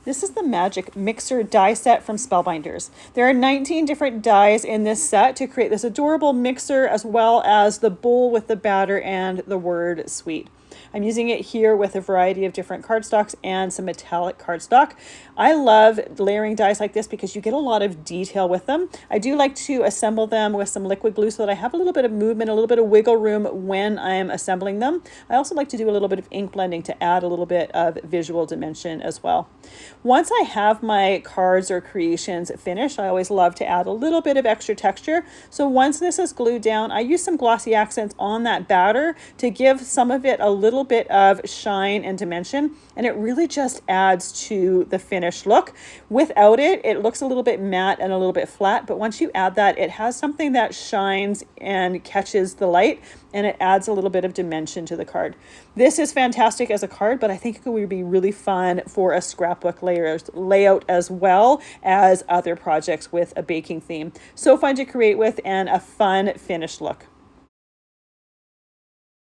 This is the Magic Mixer die set from Spellbinders. There are 19 different dies in this set to create this adorable mixer, as well as the bowl with the batter and the word sweet. I'm using it here with a variety of different cardstocks and some metallic cardstock. I love layering dies like this because you get a lot of detail with them. I do like to assemble them with some liquid glue so that I have a little bit of movement, a little bit of wiggle room when I'm assembling them. I also like to do a little bit of ink blending to add a little bit of visual dimension as well. Once I have my cards or creations finished, I always love to add a little bit of extra texture. So once this is glued down, I use some glossy accents on that batter to give some of it a little bit of shine and dimension, and it really just adds to the finished look. Without it, it looks a little bit matte and a little bit flat, but once you add that, it has something that shines and catches the light, and it adds a little bit of dimension to the card. This is fantastic as a card, but I think it would be really fun for a scrapbook layout as well as other projects with a baking theme. So fun to create with and a fun finished look.